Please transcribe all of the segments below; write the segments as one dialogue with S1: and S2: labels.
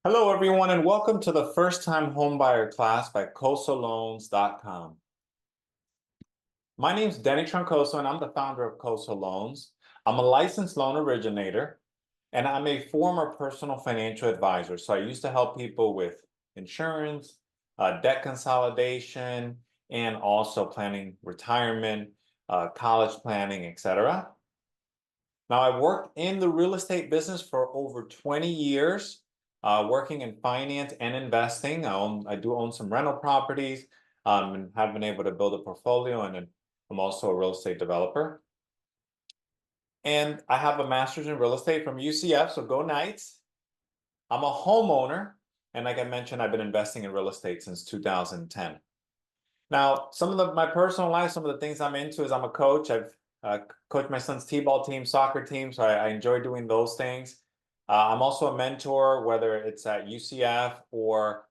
S1: Hello, everyone, and welcome to the first time homebuyer class by CosaLoans.com. My name is Denny Troncoso, and I'm the founder of Cosa Loans. I'm a licensed loan originator, and I'm a former personal financial advisor. So I used to help people with insurance, debt consolidation, and also planning retirement, college planning, etc. Now, I've worked in the real estate business for over 20 years, working in finance and investing. I do own some rental properties, and have been able to build a portfolio, and I'm also a real estate developer. And I have a master's in real estate from UCF, so go Knights. I'm a homeowner, and like I mentioned, I've been investing in real estate since 2010. Now, some of my personal life, some of the things I'm into is I'm a coach. I've coached my son's t-ball team, soccer team, so I enjoy doing those things. I'm also a mentor, whether it's at UCF or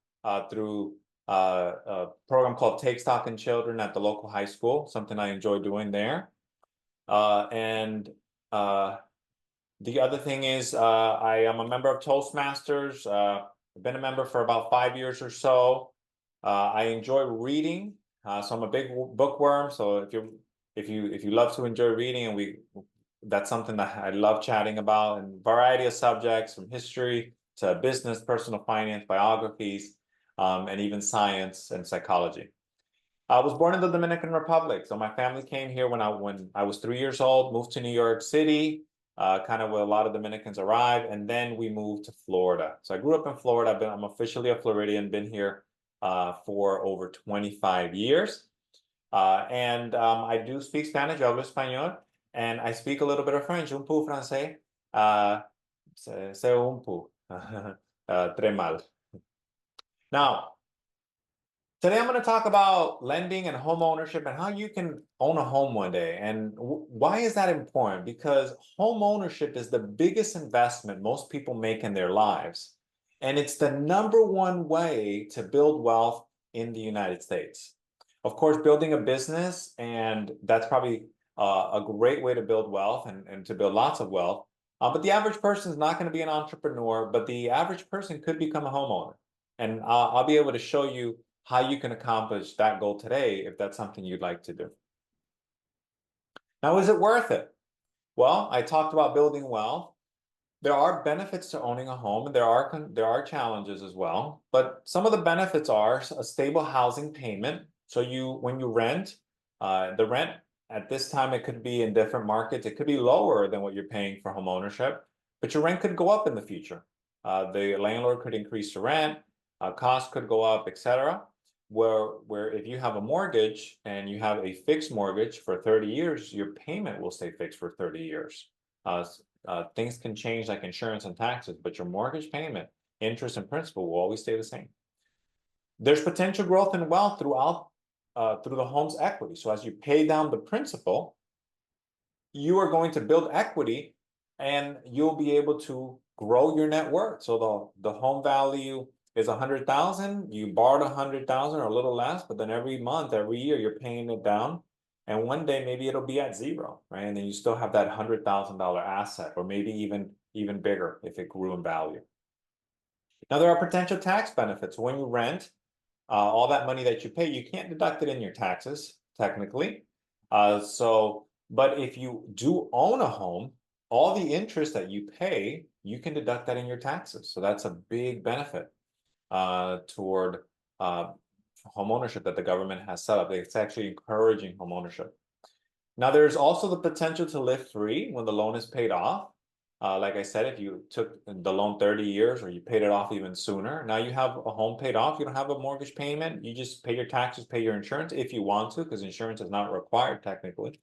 S1: through a program called Take Stock in Children at the local high school, something I enjoy doing there. And the other thing is I am a member of Toastmasters. I've been a member for about 5 years or so. I enjoy reading. So I'm a big bookworm. So if you love to enjoy reading, and that's something that I love chatting about, and variety of subjects from history to business, personal finance, biographies, and even science and psychology. I was born in the Dominican Republic, so my family came here when I was 3 years old, moved to New York City, kind of where a lot of Dominicans arrive, and then we moved to Florida. So I grew up in Florida. I'm officially a Floridian, been here for over 25 years. And I do speak Spanish, hablo español, and I speak a little bit of French, un peu français, c'est un peu, très mal. Now, today I'm going to talk about lending and home ownership and how you can own a home one day. And why is that important? Because home ownership is the biggest investment most people make in their lives. And it's the #1 way to build wealth in the United States. Of course, building a business, and that's probably a great way to build wealth and to build lots of wealth. But the average person is not going to be an entrepreneur, but the average person could become a homeowner. And I'll be able to show you how you can accomplish that goal today if that's something you'd like to do. Now, is it worth it? Well, I talked about building wealth. There are benefits to owning a home, and there are challenges as well. But some of the benefits are a stable housing payment. So when you rent, the rent at this time, it could be in different markets. It could be lower than what you're paying for home ownership, but your rent could go up in the future. The landlord could increase the rent, costs could go up, etc. Where if you have a mortgage and you have a fixed mortgage for 30 years, your payment will stay fixed for 30 years. Things can change like insurance and taxes, but your mortgage payment, interest and principal will always stay the same. There's potential growth in wealth through the home's equity. So as you pay down the principal, you are going to build equity and you'll be able to grow your net worth. So the home value is 100,000, you borrowed 100,000 or a little less, but then every month, every year, you're paying it down. And one day maybe it'll be at zero, right? And then you still have that $100,000 asset, or maybe even bigger if it grew in value. Now, there are potential tax benefits. When you rent, all that money that you pay, you can't deduct it in your taxes, technically. But if you do own a home, all the interest that you pay, you can deduct that in your taxes. So that's a big benefit toward home ownership that the government has set up. It's actually encouraging home ownership. Now, there's also the potential to live free when the loan is paid off. Like I said, if you took the loan 30 years or you paid it off even sooner, now you have a home paid off. You don't have a mortgage payment. You just pay your taxes, pay your insurance if you want to, because insurance is not required technically.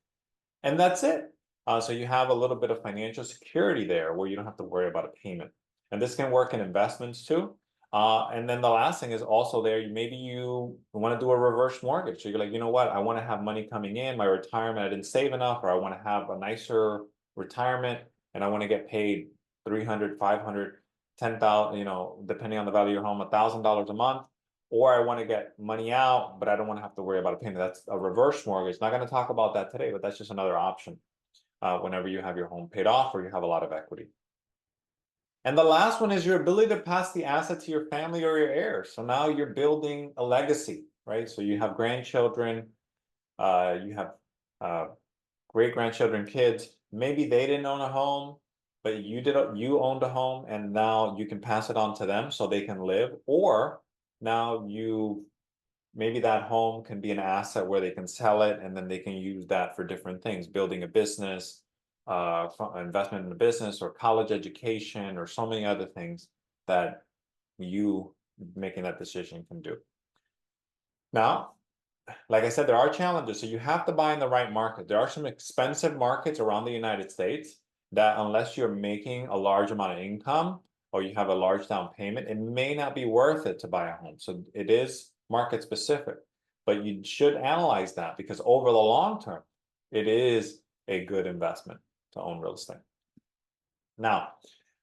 S1: And that's it. So you have a little bit of financial security there where you don't have to worry about a payment. And this can work in investments too. And then the last thing is also there, maybe you want to do a reverse mortgage. So you're like, you know what? I want to have money coming in, my retirement, I didn't save enough, or I want to have a nicer retirement and I want to get paid 300, 500, 10,000, depending on the value of your home, $1,000 a month. Or I want to get money out, but I don't want to have to worry about a payment. That's a reverse mortgage. Not going to talk about that today, but that's just another option whenever you have your home paid off or you have a lot of equity. And the last one is your ability to pass the asset to your family or your heirs. So now you're building a legacy, right? So you have grandchildren, you have great-grandchildren, kids. Maybe they didn't own a home, but you owned a home, and now you can pass it on to them so they can live. Or now maybe that home can be an asset where they can sell it, and then they can use that for different things, building a business, investment in a business, or college education, or so many other things that you making that decision can do. Now, like I said, there are challenges. So you have to buy in the right market. There are some expensive markets around the United States that, unless you're making a large amount of income or you have a large down payment, it may not be worth it to buy a home. So it is market specific, but you should analyze that, because over the long term, it is a good investment to own real estate. Now,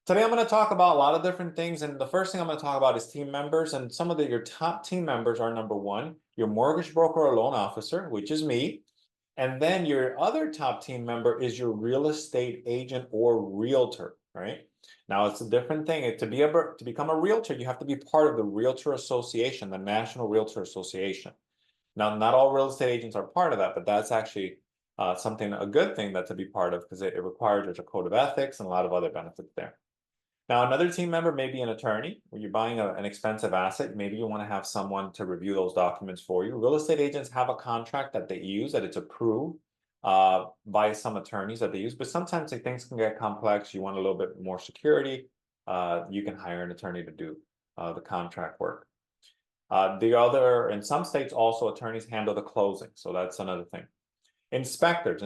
S1: today I'm going to talk about a lot of different things, and the first thing I'm going to talk about is team members. And some of your top team members are: number one, your mortgage broker or loan officer, which is me. And then your other top team member is your real estate agent or realtor, right? Now, it's a different thing. To become a realtor, you have to be part of the Realtor Association, the National Realtor Association. Now, not all real estate agents are part of that, but that's actually a good thing to be part of, because it requires there's a code of ethics and a lot of other benefits there. Now, another team member may be an attorney. When you're buying an expensive asset, maybe you want to have someone to review those documents for you. Real estate agents have a contract that they use, that it's approved by some attorneys that they use, but sometimes things can get complex. You want a little bit more security. You can hire an attorney to do the contract work. In some states also, attorneys handle the closing. So that's another thing. Inspectors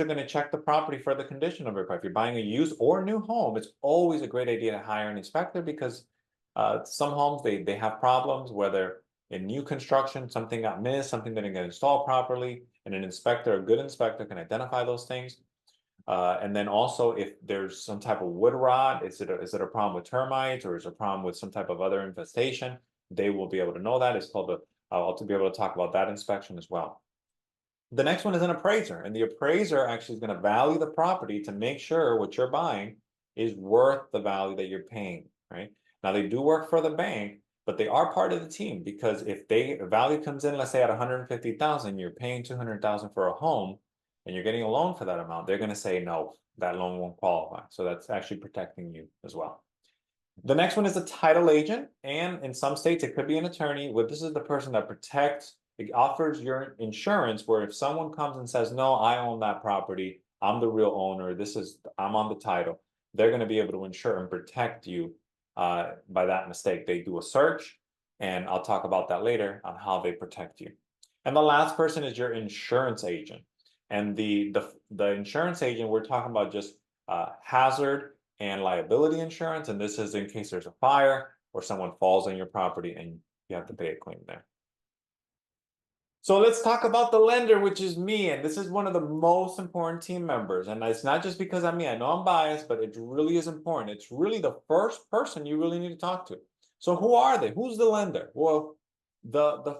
S1: are going to check the property for the condition of your property. If you're buying a used or new home, it's always a great idea to hire an inspector, because some homes, they have problems, whether in new construction, something got missed, something didn't get installed properly, and a good inspector can identify those things. And then also, if there's some type of wood rot, is it a problem with termites, or is it a problem with some type of other infestation? They will be able to know that. I'll be able to talk about that inspection as well. The next one is an appraiser, and the appraiser actually is going to value the property to make sure what you're buying is worth the value that you're paying, right? Now, they do work for the bank, but they are part of the team, because if value comes in, let's say at 150,000, you're paying 200,000 for a home, and you're getting a loan for that amount, they're going to say, no, that loan won't qualify. So that's actually protecting you as well. The next one is a title agent, and in some states it could be an attorney. This is the person that it offers your insurance, where if someone comes and says, no, I own that property, I'm the real owner, I'm on the title, they're going to be able to insure and protect you by that mistake. They do a search, and I'll talk about that later on how they protect you. And the last person is your insurance agent. And the insurance agent, we're talking about just hazard and liability insurance, and this is in case there's a fire or someone falls on your property and you have to pay a claim there. So let's talk about the lender, which is me, and this is one of the most important team members. And it's not just because I'm me. I know I'm biased, but it really is important. It's really the first person you really need to talk to. So who are they? Who's the lender? Well, the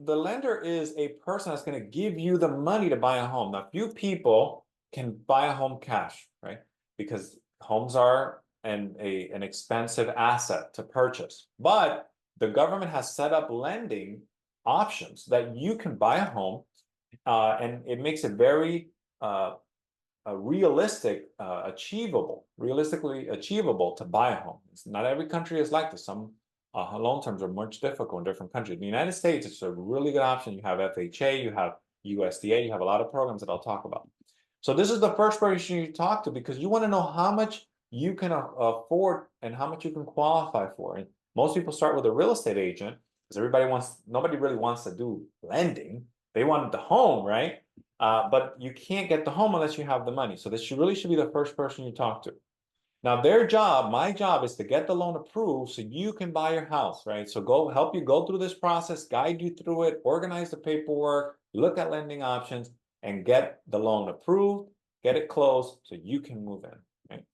S1: lender is a person that's going to give you the money to buy a home. Now, few people can buy a home cash, right? Because homes are an expensive asset to purchase. But the government has set up lending options that you can buy a home, and it makes it very realistically achievable to buy a home. Not every country is like this. Some loan terms are much difficult in different countries. In the United States, it's a really good option. You have FHA, you have USDA, you have a lot of programs that I'll talk about. So this is the first person you talk to, because you want to know how much you can afford and how much you can qualify for. And most people start with a real estate agent, because nobody really wants to do lending. They want the home, right? But you can't get the home unless you have the money. So this really should be the first person you talk to. Now, my job is to get the loan approved so you can buy your house, right? So help you go through this process, guide you through it, organize the paperwork, look at lending options, and get the loan approved, get it closed so you can move in, right?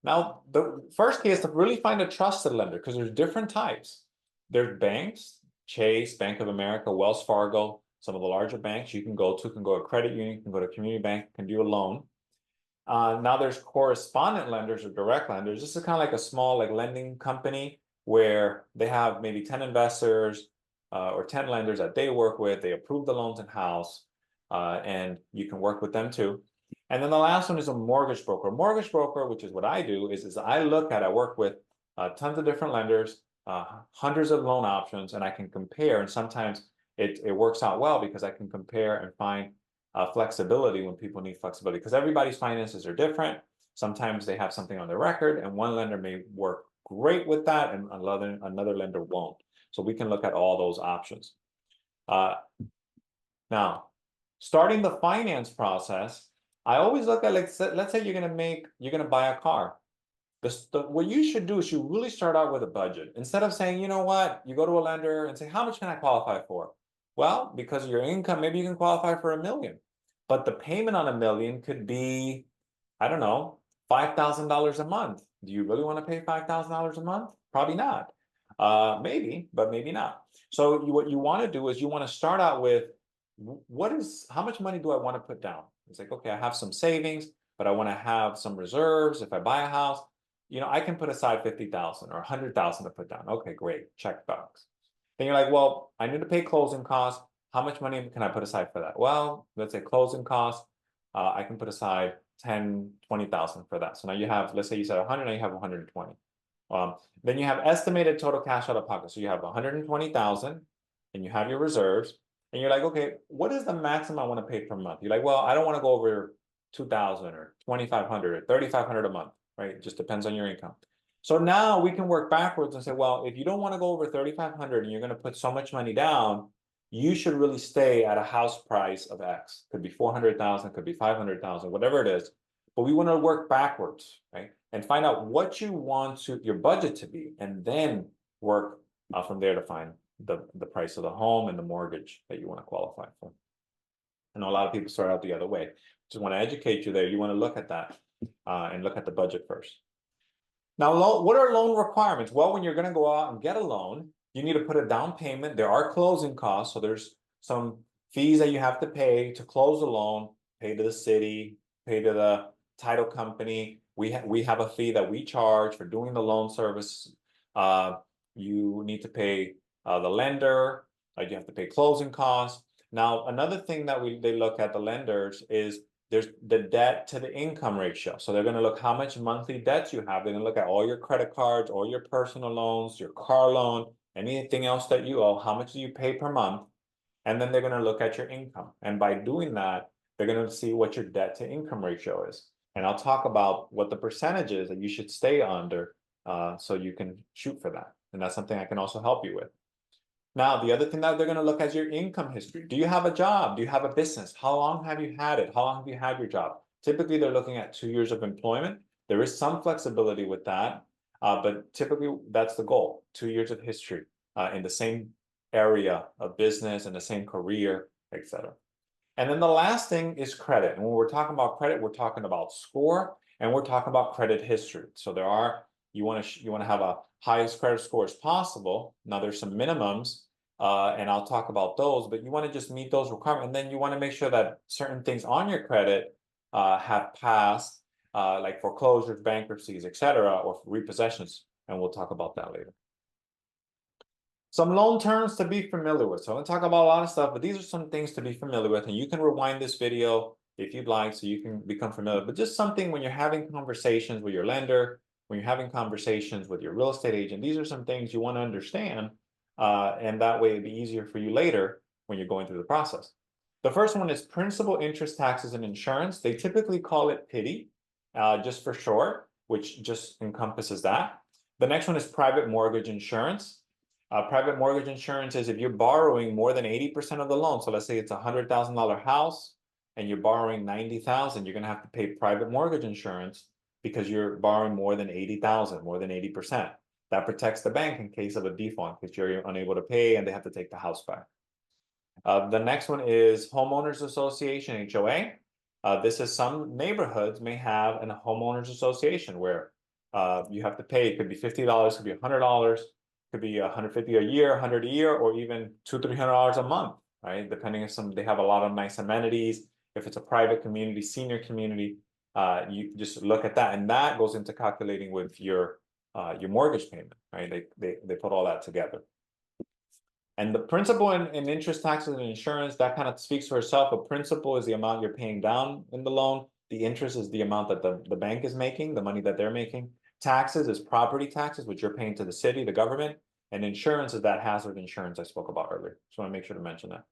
S1: Now, the first key is to really find a trusted lender, because there's different types. There's banks, Chase, Bank of America, Wells Fargo, some of the larger banks you can go to credit union, you can go to community bank, can do a loan. Now there's correspondent lenders or direct lenders. This is kind of like a small like lending company where they have maybe 10 investors or 10 lenders that they work with. They approve the loans in-house, and you can work with them too. And then the last one is a mortgage broker. Mortgage broker, which is what I do, is I work with tons of different lenders, hundreds of loan options, and I can compare. And sometimes it works out well because I can compare and find flexibility when people need flexibility, because everybody's finances are different. Sometimes they have something on their record, and one lender may work great with that, and another lender won't. So we can look at all those options. Now, starting the finance process, I always look at, like, let's say you're gonna buy a car. What you should do is you really start out with a budget. Instead of saying, you know what, you go to a lender and say, how much can I qualify for? Well, because of your income, maybe you can qualify for $1 million. But the payment on $1 million could be, I don't know, $5,000 a month. Do you really want to pay $5,000 a month? Probably not. Maybe, but maybe not. So what you want to do is you want to start out with, how much money do I want to put down? It's like, okay, I have some savings, but I want to have some reserves. If I buy a house, I can put aside 50,000 or 100,000 to put down. Okay, great, check box. Then you're like, well, I need to pay closing costs. How much money can I put aside for that? Well, let's say closing costs, I can put aside 10, 20,000 for that. So now you have, let's say you said 100, now you have 120. Then you have estimated total cash out of pocket. So you have 120,000 and you have your reserves, and you're like, okay, what is the maximum I want to pay per month? You're like, well, I don't want to go over 2,000 or 2,500 or 3,500 a month, right? It just depends on your income. So now we can work backwards and say, well, if you don't want to go over 3,500 and you're going to put so much money down, you should really stay at a house price of X. Could be 400,000, could be 500,000, whatever it is. But we want to work backwards, right? And find out what you want your budget to be, and then work from there to find the price of the home and the mortgage that you want to qualify for. I know a lot of people start out the other way. Just want to educate you there. You want to look at that and look at the budget first. Now, what are loan requirements? Well, when you're going to go out and get a loan, you need to put a down payment. There are closing costs. So there's some fees that you have to pay to close a loan, pay to the city, pay to the title company. We have a fee that we charge for doing the loan service. You need to pay the lender. You have to pay closing costs. Now, another thing that they look at the lenders is there's the debt to the income ratio. So they're going to look how much monthly debt you have. They're going to look at all your credit cards, all your personal loans, your car loan, anything else that you owe, how much do you pay per month? And then they're going to look at your income. And by doing that, they're going to see what your debt to income ratio is. And I'll talk about what the percentage is that you should stay under so you can shoot for that. And that's something I can also help you with. Now, the other thing that they're going to look at is your income history. Do you have a job? Do you have a business? How long have you had it? How long have you had your job? Typically, they're looking at 2 years of employment. There is some flexibility with that, but typically that's the goal, 2 years of history in the same area of business and the same career, etc. And then the last thing is credit. And when we're talking about credit, we're talking about score and we're talking about credit history. So you want to have a highest credit score as possible. Now there's some minimums, and I'll talk about those, but you want to just meet those requirements. And then you want to make sure that certain things on your credit have passed, like foreclosures, bankruptcies, etc., or repossessions. And we'll talk about that later. Some loan terms to be familiar with. So I'm going to talk about a lot of stuff, but these are some things to be familiar with. And you can rewind this video if you'd like, so you can become familiar. But just something when you're having conversations with your lender, when you're having conversations with your real estate agent, these are some things you want to understand. And that way it'd be easier for you later when you're going through the process. The first one is principal, interest, taxes, and insurance. They typically call it PITI, just for short, which just encompasses that. The next one is private mortgage insurance. Private mortgage insurance is if you're borrowing more than 80% of the loan. So let's say it's a $100,000 house and you're borrowing 90,000, you're going to have to pay private mortgage insurance because you're borrowing more than 80,000, more than 80%. That protects the bank in case of a default, because you're unable to pay and they have to take the house back. The next one is homeowners association, HOA. This is some neighborhoods may have a homeowners association where you have to pay. It could be $50, could be $100. Could be 150 a year, 100 a year, or even $200-300 a month, right? Depending on they have a lot of nice amenities. If it's a private community, senior community, you just look at that, and that goes into calculating with your mortgage payment, right? They put all that together. And the principal and interest, taxes, and insurance, that kind of speaks for itself. A principal is the amount you're paying down in the loan. The interest is the amount that the bank is making, the money that they're making. Taxes is property taxes, which you're paying to the city, the government. And insurance is that hazard insurance I spoke about earlier. Just want to make sure to mention that.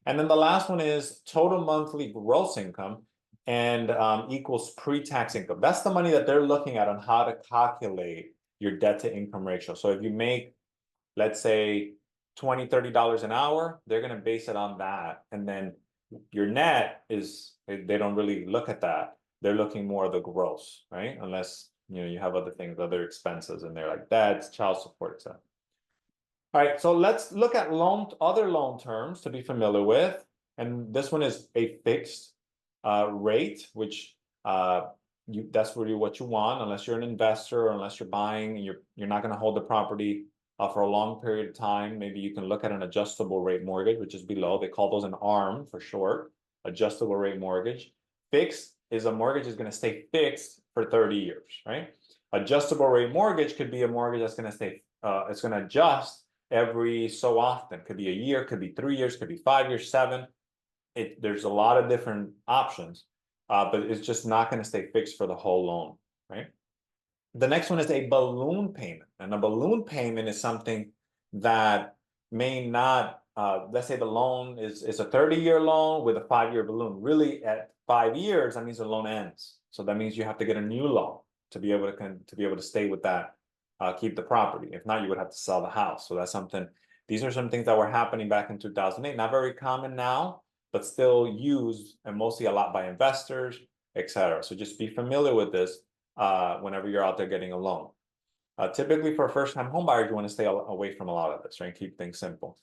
S1: And then the last one is total monthly gross income and equals pre-tax income. That's the money that they're looking at on how to calculate your debt to income ratio. So if you make, let's say, $20, $30 an hour, they're going to base it on that. And then your net is, they don't really look at that. They're looking more at the gross, right? Unless, you have other things, other expenses, and they're like debts, child support, etc. All right, so let's look at other loan terms to be familiar with. And this one is a fixed rate, which that's really what you want, unless you're an investor or unless you're buying and you're not going to hold the property for a long period of time. Maybe you can look at an adjustable rate mortgage, which is below. They call those an ARM for short, adjustable rate mortgage. Fixed is a mortgage is going to stay fixed for 30 years, right? Adjustable rate mortgage could be a mortgage that's going to stay, it's going to adjust every so often. Could be a year, could be 3 years, could be 5 years, 7. There's a lot of different options, but it's just not going to stay fixed for the whole loan, right? The next one is a balloon payment. And a balloon payment is something that may not, let's say the loan is a 30-year loan with a 5-year balloon. Really, at 5 years, that means the loan ends. So that means you have to get a new loan to be able to stay with that, keep the property. If not, you would have to sell the house. So that's something, these are some things that were happening back in 2008. Not very common now, but still used and mostly a lot by investors, etc. So just be familiar with this whenever you're out there getting a loan. Typically for first-time homebuyers, you want to stay away from a lot of this, right? Keep things simple.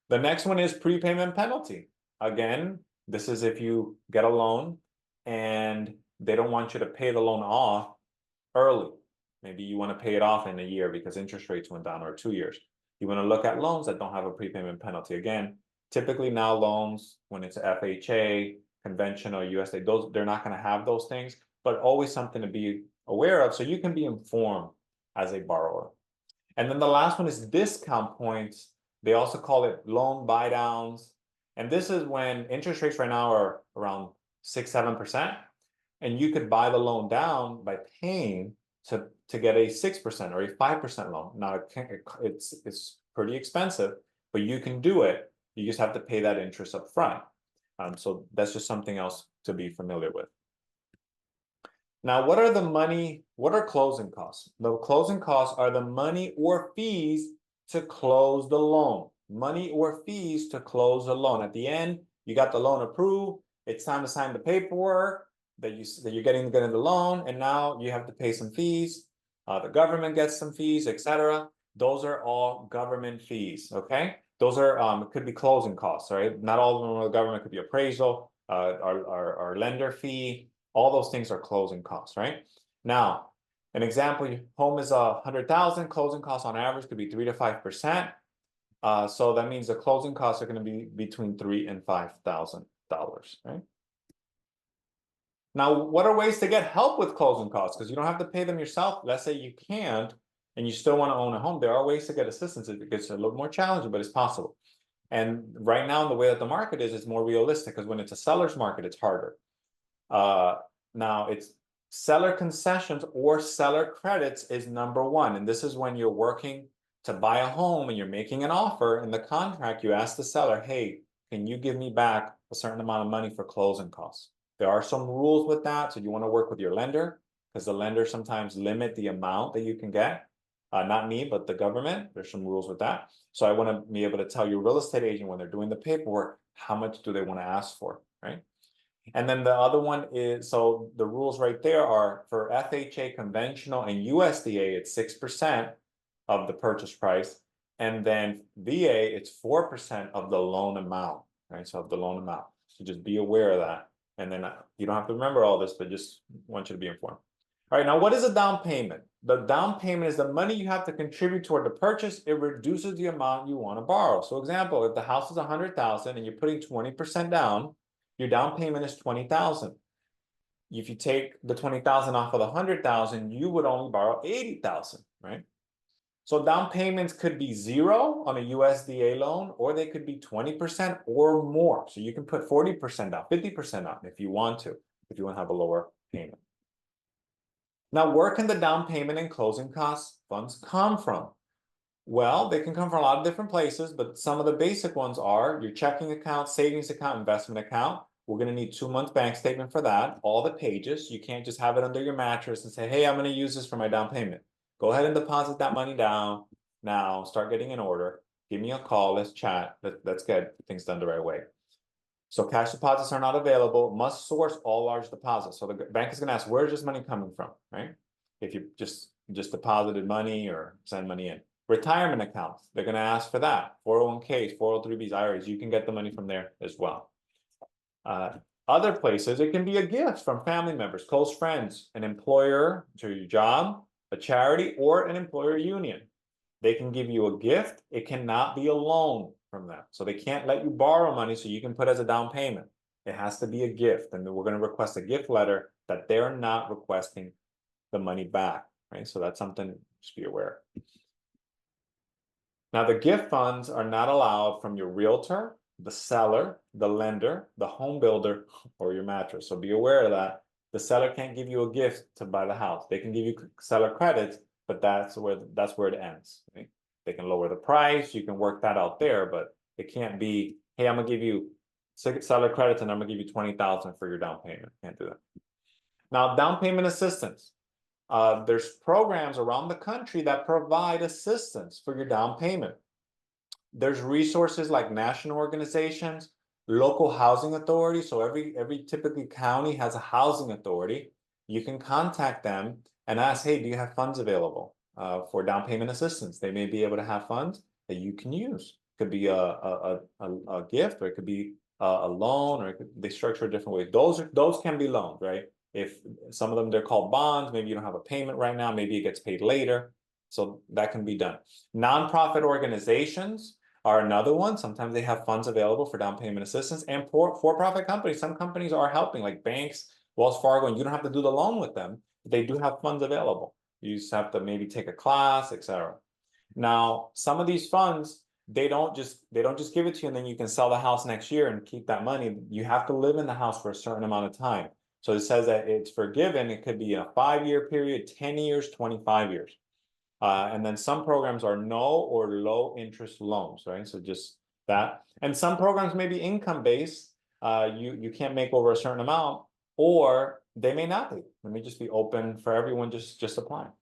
S1: The next one is prepayment penalty. Again, this is if you get a loan and they don't want you to pay the loan off early. Maybe you want to pay it off in a year because interest rates went down, or 2 years. You want to look at loans that don't have a prepayment penalty. Again, typically now loans, when it's FHA, conventional, USDA, they're not going to have those things, but always something to be aware of so you can be informed as a borrower. And then the last one is discount points. They also call it loan buy downs. And this is when interest rates right now are around 6-7%. And you could buy the loan down by paying to get a 6% or a 5% loan. Now it's pretty expensive, but you can do it. You just have to pay that interest up front. So that's just something else to be familiar with. Now, what are closing costs? The closing costs are the money or fees to close the loan. Money or fees to close the loan. At the end, you got the loan approved. It's time to sign the paperwork that you're getting the loan, and now you have to pay some fees. The government gets some fees, etc. Those are all government fees. Okay, those are it could be closing costs. Right, not all of them are the government. Could be appraisal, our lender fee. All those things are closing costs, right? Now, an example: your home is 100,000. Closing costs on average could be 3 to 5%. So that means the closing costs are going to be between $3,000 and $5,000, right? Now, what are ways to get help with closing costs? Because you don't have to pay them yourself. Let's say you can't, and you still want to own a home. There are ways to get assistance. It gets a little more challenging, but it's possible. And right now, the way that the market is, it's more realistic, because when it's a seller's market, it's harder. Now, it's seller concessions or seller credits is number one. And this is when you're working to buy a home and you're making an offer. In the contract, you ask the seller, hey, can you give me back a certain amount of money for closing costs? There are some rules with that, so you want to work with your lender, because the lender sometimes limit the amount that you can get. Not me, but the government. There's some rules with that. So I want to be able to tell your real estate agent when they're doing the paperwork, how much do they want to ask for, right? And then the other one is, so the rules right there are for FHA conventional and USDA, it's 6% of the purchase price. And then VA, it's 4% of the loan amount, right? So of the loan amount. So just be aware of that. And then you don't have to remember all this, but just want you to be informed. All right, now what is a down payment? The down payment is the money you have to contribute toward the purchase. It reduces the amount you want to borrow. So example, if the house is 100,000 and you're putting 20% down, your down payment is 20,000. if you take the 20,000 off of the 100,000, you would only borrow 80,000, right? So down payments could be 0 on a USDA loan, or they could be 20% or more. So you can put 40% down, 50% down if you want to have a lower payment. Now, where can the down payment and closing costs funds come from? Well, they can come from a lot of different places, but some of the basic ones are your checking account, savings account, investment account. We're going to need 2-month bank statement for that, all the pages. You can't just have it under your mattress and say, hey, I'm going to use this for my down payment. Go ahead and deposit that money down now, start getting in order. Give me a call, let's chat. Let's get things done the right way. So cash deposits are not available. Must source all large deposits. So the bank is going to ask, where's this money coming from, right? If you just deposited money or send money in. Retirement accounts, they're going to ask for that. 401ks, 403bs, IRAs, you can get the money from there as well. Other places, it can be a gift from family members, close friends, an employer to your job, a charity, or an employer union. They can give you a gift. It cannot be a loan from them. So they can't let you borrow money so you can put as a down payment. It has to be a gift. And we're going to request a gift letter that they're not requesting the money back, right? So that's something just be aware. Now, the gift funds are not allowed from your realtor, the seller, the lender, the home builder, or your mattress. So be aware of that. The seller can't give you a gift to buy the house. They can give you seller credits, but that's where it ends. Right? They can lower the price. You can work that out there, but it can't be, hey, I'm gonna give you seller credits and I'm gonna give you 20,000 for your down payment. Can't do that. Now, down payment assistance. There's programs around the country that provide assistance for your down payment. There's resources like national organizations, local housing authorities. So every typically county has a housing authority. You can contact them and ask, hey, do you have funds available for down payment assistance? They may be able to have funds that you can use. It could be a gift, or it could be a loan, or they structure it different ways. Those can be loans, right? If some of them, they're called bonds, maybe you don't have a payment right now, maybe it gets paid later. So that can be done. Nonprofit organizations are another one. Sometimes they have funds available for down payment assistance, and for-profit companies. Some companies are helping, like banks, Wells Fargo, and you don't have to do the loan with them. They do have funds available. You just have to maybe take a class, etc. Now, some of these funds, they don't just give it to you and then you can sell the house next year and keep that money. You have to live in the house for a certain amount of time. So it says that it's forgiven. It could be a 5-year period, 10 years, 25 years. And then some programs are no or low interest loans, right? So just that. And some programs may be income based. You can't make over a certain amount, or they may not be. Let me just be open for everyone, just applying.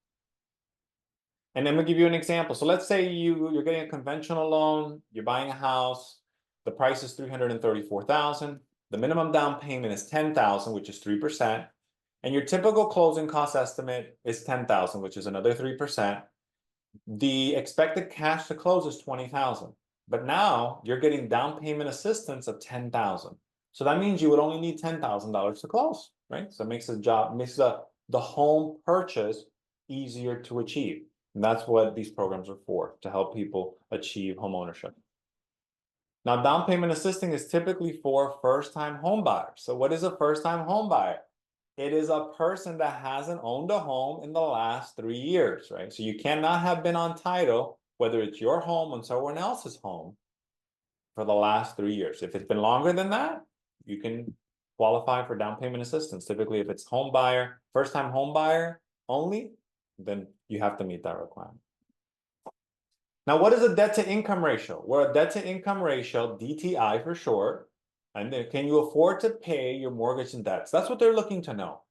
S1: And then we'll give you an example. So let's say you're getting a conventional loan, you're buying a house, the price is $334,000. The minimum down payment is $10,000, which is 3%. And your typical closing cost estimate is $10,000, which is another 3%. The expected cash to close is $20,000. But now you're getting down payment assistance of $10,000. So that means you would only need $10,000 to close, right? So it makes the home purchase easier to achieve. And that's what these programs are for, to help people achieve home ownership. Now, down payment assisting is typically for first-time home buyers. So what is a first-time home buyer? It is a person that hasn't owned a home in the last 3 years, right? So you cannot have been on title, whether it's your home or someone else's home, for the last 3 years. If it's been longer than that, you can qualify for down payment assistance. Typically, if it's home buyer, first-time home buyer only, then you have to meet that requirement. Now, what is a debt to income ratio? Well, a debt to income ratio, DTI for short, and then can you afford to pay your mortgage and debts? That's what they're looking to know.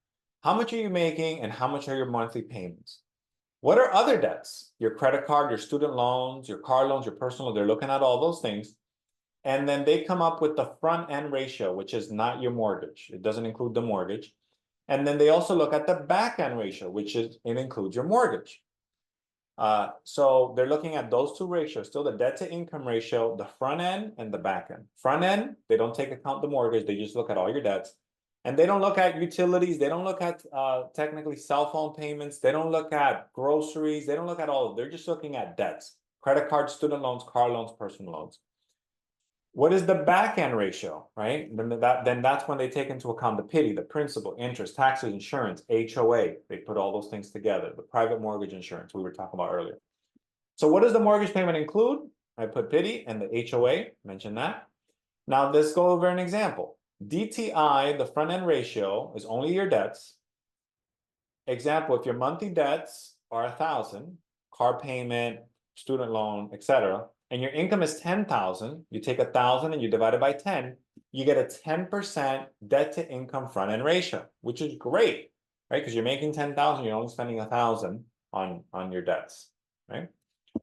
S1: How much are you making and how much are your monthly payments? What are other debts? Your credit card, your student loans, your car loans, your personal, they're looking at all those things. And then they come up with the front end ratio, which is not your mortgage. It doesn't include the mortgage. And then they also look at the back end ratio, which is, it includes your mortgage. So they're looking at those two ratios, still the debt to income ratio, the front end and the back end. Front end, they don't take account the mortgage. They just look at all your debts. And they don't look at utilities. They don't look at technically cell phone payments. They don't look at groceries. They don't look at all of it. They're just looking at debts, credit cards, student loans, car loans, personal loans. What is the back end ratio, right? Then that's when they take into account the PITI, the principal, interest, taxes, insurance, HOA. They put all those things together. The private mortgage insurance we were talking about earlier. So what does the mortgage payment include? I put PITI and the HOA, mentioned that. Now let's go over an example. DTI, the front end ratio, is only your debts. Example, if your monthly debts are 1,000, car payment, student loan, etc., and your income is 10,000, you take 1,000 and you divide it by 10, you get a 10% debt to income front end ratio, which is great, right? Because you're making 10,000, you're only spending 1,000 on your debts, right?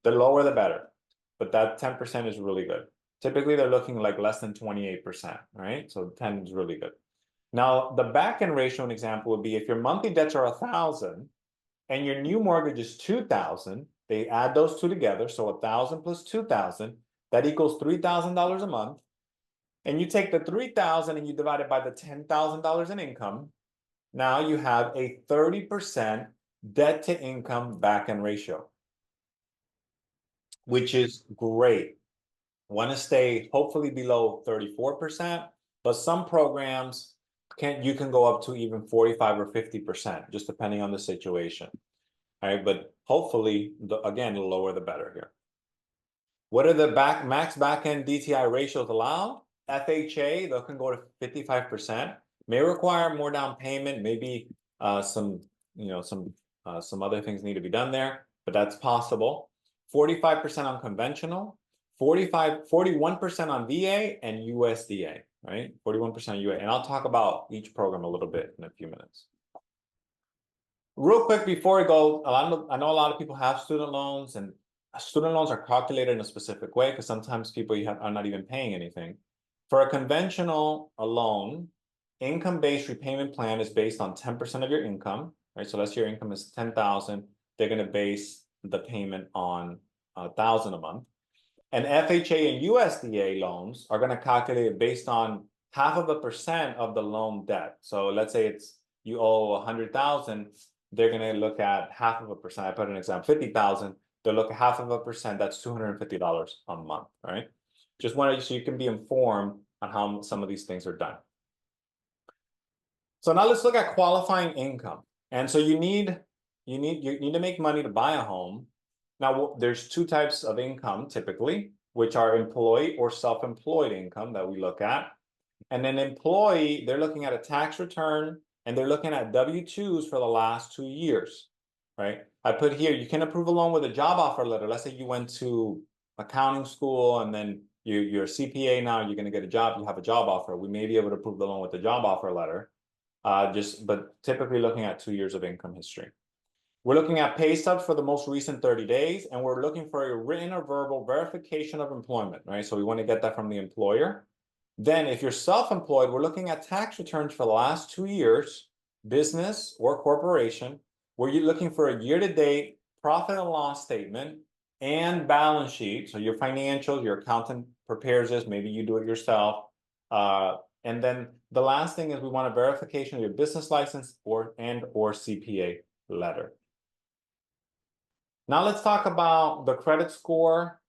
S1: The lower the better, but that 10% is really good. Typically, they're looking like less than 28%, right? So 10 is really good. Now, the back end ratio, an example would be if your monthly debts are 1,000 and your new mortgage is 2,000, they add those two together. So 1,000 plus 2,000, that equals $3,000 a month. And you take the 3,000 and you divide it by the $10,000 in income. Now you have a 30% debt to income back end ratio, which is great. Want to stay hopefully below 34%, but some programs you can go up to even 45 or 50%, just depending on the situation. All right, but hopefully, again, the lower the better here. What are the max back-end DTI ratios allowed? FHA, they can go to 55%. May require more down payment, maybe some other things need to be done there, but that's possible. 45% on conventional, 41% on VA and USDA, right? 41% UA. And I'll talk about each program a little bit in a few minutes. Real quick before I go, I know a lot of people have student loans, and student loans are calculated in a specific way because sometimes people are not even paying anything. For a conventional loan, income-based repayment plan is based on 10% of your income, right? So let's say your income is 10,000, they're going to base the payment on 1,000 a month. And FHA and USDA loans are going to calculate it based on 0.5% of the loan debt. So let's say you owe 100,000, they're going to look at 0.5%. I put an example, 50,000. They'll look at 0.5%. That's $250 a month. All right. Just wanted so you can be informed on how some of these things are done. So now let's look at qualifying income. And so you need to make money to buy a home. Now, there's two types of income typically, which are employee or self-employed income that we look at. And then employee, they're looking at a tax return and they're looking at W-2s for the last 2 years, right? I put here, you can approve a loan with a job offer letter. Let's say you went to accounting school and then you're a CPA now, you're going to get a job, you have a job offer. We may be able to approve the loan with the job offer letter, but typically looking at 2 years of income history. We're looking at pay stubs for the most recent 30 days, and we're looking for a written or verbal verification of employment, right? So we want to get that from the employer. Then if you're self-employed, we're looking at tax returns for the last 2 years, business or corporation, where you're looking for a year-to-date profit and loss statement and balance sheet. So your financials, your accountant prepares this, maybe you do it yourself. And then the last thing is we want a verification of your business license or CPA letter. Now let's talk about the credit score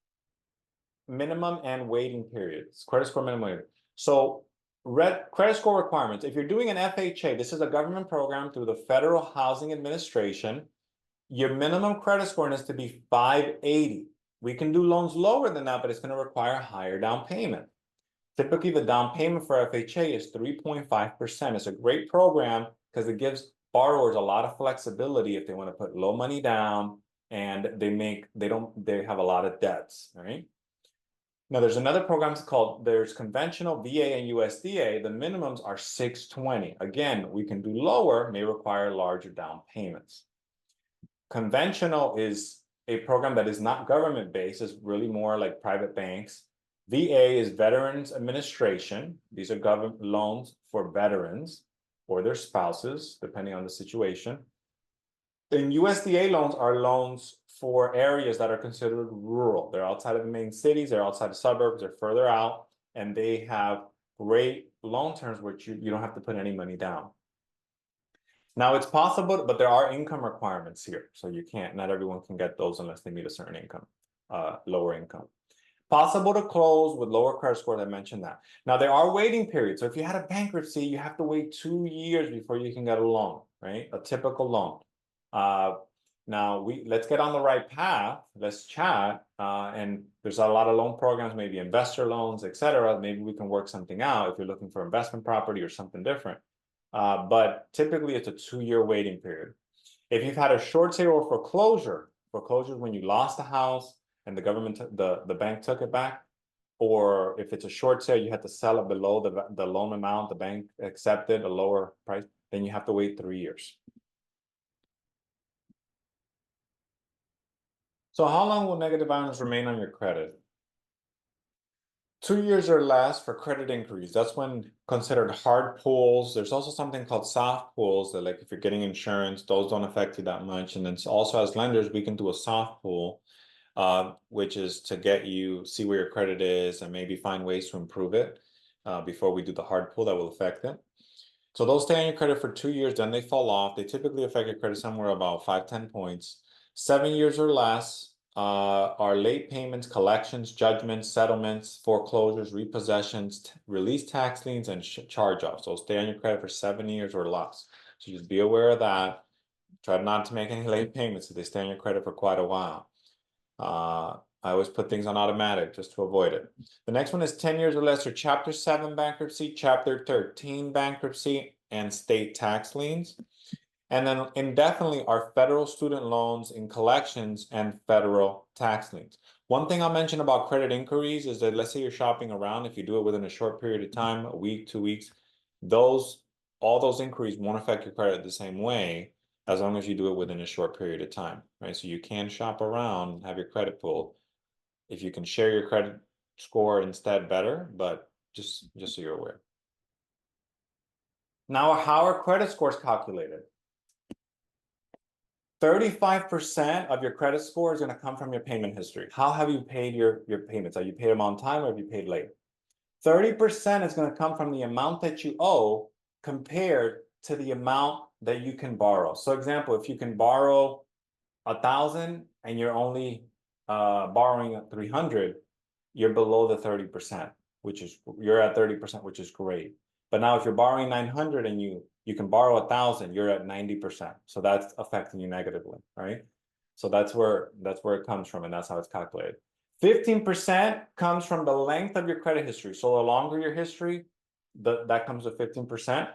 S1: minimum and waiting periods. Credit score minimum. So credit score requirements. If you're doing an FHA, this is a government program through the Federal Housing Administration. Your minimum credit score needs to be 580. We can do loans lower than that, but it's going to require a higher down payment. Typically, the down payment for FHA is 3.5%. It's a great program because it gives borrowers a lot of flexibility if they want to put low money down and they have a lot of debts, all right? Now, there's another program there's conventional VA and USDA. The minimums are 620. Again, we can do lower, may require larger down payments. Conventional is a program that is not government-based, it's really more like private banks. VA is Veterans Administration. These are government loans for veterans or their spouses, depending on the situation. And USDA loans are loans for areas that are considered rural. They're outside of the main cities, they're outside the suburbs, they're further out, and they have great loan terms which you don't have to put any money down. Now it's possible, but there are income requirements here. So not everyone can get those unless they meet a certain income, lower income. Possible to close with lower credit score, I mentioned that. Now, there are waiting periods. So if you had a bankruptcy, you have to wait 2 years before you can get a loan, right? A typical loan. Now, let's get on the right path. Let's chat. And there's a lot of loan programs, maybe investor loans, etc. Maybe we can work something out if you're looking for investment property or something different. But typically, it's a 2-year waiting period. If you've had a short sale or foreclosure is when you lost the house and the government, the bank took it back, or if it's a short sale, you had to sell it below the loan amount, the bank accepted a lower price, then you have to wait 3 years. So how long will negative balance remain on your credit? 2 years or less for credit inquiries. That's when considered hard pulls. There's also something called soft pulls that, like, if you're getting insurance, those don't affect you that much. And then also as lenders, we can do a soft pull, which is to get you see where your credit is and maybe find ways to improve it before we do the hard pull that will affect it. So those stay on your credit for 2 years, then they fall off. They typically affect your credit somewhere about 5-10 points. 7 years or less are late payments, collections, judgments, settlements, foreclosures, repossessions, release tax liens, and charge-offs. So stay on your credit for 7 years or less. So just be aware of that. Try not to make any late payments if they stay on your credit for quite a while. I always put things on automatic just to avoid it. The next one is 10 years or less, or Chapter 7 bankruptcy, Chapter 13 bankruptcy, and state tax liens. And then indefinitely are federal student loans in collections and federal tax liens. One thing I'll mention about credit inquiries is that, let's say you're shopping around, if you do it within a short period of time, a week, 2 weeks, all those inquiries won't affect your credit the same way as long as you do it within a short period of time, right? So you can shop around and have your credit pulled. If you can share your credit score instead, better, but just so you're aware. Now, how are credit scores calculated? 35% of your credit score is going to come from your payment history. How have you paid your payments? Are you paid them on time or have you paid late? 30% is going to come from the amount that you owe compared to the amount that you can borrow. So example, if you can borrow 1,000 and you're only borrowing at 300, you're below the 30%, you're at 30%, which is great. But now if you're borrowing 900 and you can borrow 1,000, you're at 90%. So that's affecting you negatively, right? So that's where it comes from, and that's how it's calculated. 15% comes from the length of your credit history. So the longer your history, that comes with 15%.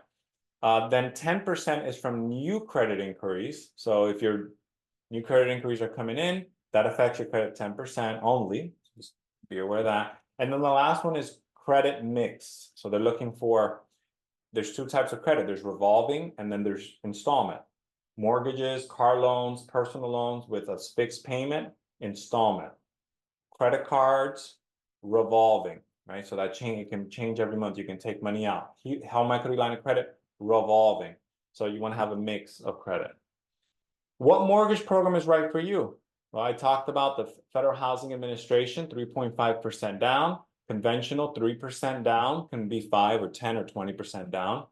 S1: Then 10% is from new credit inquiries. So if your new credit inquiries are coming in, that affects your credit 10% only. Just be aware of that. And then the last one is credit mix. So they're looking for, there's 2 types of credit. There's revolving and then there's installment. Mortgages, car loans, personal loans with a fixed payment, installment. Credit cards, revolving, right? So that it can change every month. You can take money out. Home equity line of credit, revolving. So you want to have a mix of credit. What mortgage program is right for you? Well, I talked about the Federal Housing Administration, 3.5% down. Conventional, 3% down, can be 5 or 10 or 20% down.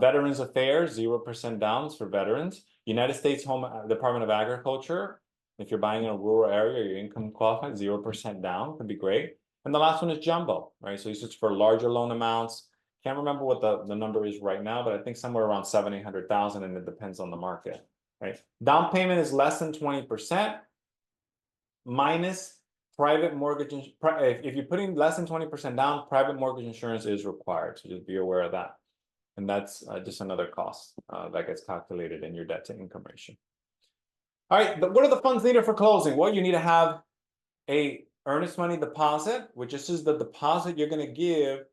S1: Veterans Affairs, 0% downs for veterans. United States Department of Agriculture, if you're buying in a rural area, your income qualified, 0% down, could be great. And the last one is jumbo, right? So this is for larger loan amounts. Can't remember what the number is right now, but I think somewhere around 700,000, and it depends on the market, right? Down payment is less than 20% minus private mortgage. If you're putting less than 20% down, private mortgage insurance is required. So just be aware of that. And that's just another cost that gets calculated in your debt to income ratio. All right, what are the funds needed for closing? Well, you need to have a earnest money deposit, which is the deposit you're going to give.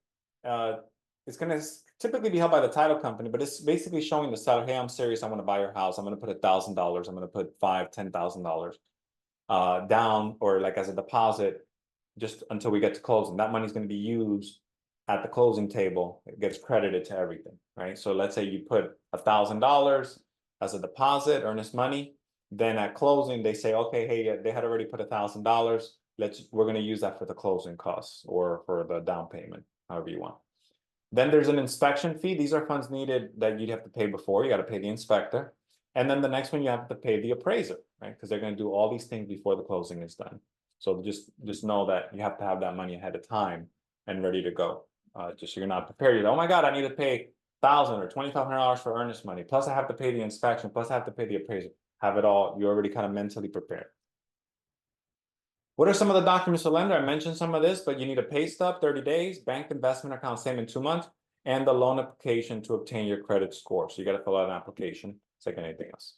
S1: It's going to typically be held by the title company, but it's basically showing the seller, hey, I'm serious. I want to buy your house. I'm going to put $1,000. I'm going to put $5,000, $10,000 down, or like as a deposit, just until we get to closing. That money is going to be used at the closing table. It gets credited to everything, right? So let's say you put $1,000 as a deposit, earnest money. Then at closing, they say, okay, hey, they had already put $1,000. We're going to use that for the closing costs or for the down payment, however you want. Then there's an inspection fee. These are funds needed that you'd have to pay before. You got to pay the inspector. And then the next one, you have to pay the appraiser, right? Because they're going to do all these things before the closing is done. So just know that you have to have that money ahead of time and ready to go. Just so you're not prepared. You're like, oh my God, I need to pay $1,000 or $2,500 for earnest money. Plus I have to pay the inspection. Plus I have to pay the appraisal. Have it all. You're already kind of mentally prepared. What are some of the documents to lender? I mentioned some of this, but you need a pay stub, 30 days, bank investment account statement, 2 months, and the loan application to obtain your credit score. So you got to fill out an application. It's like anything else.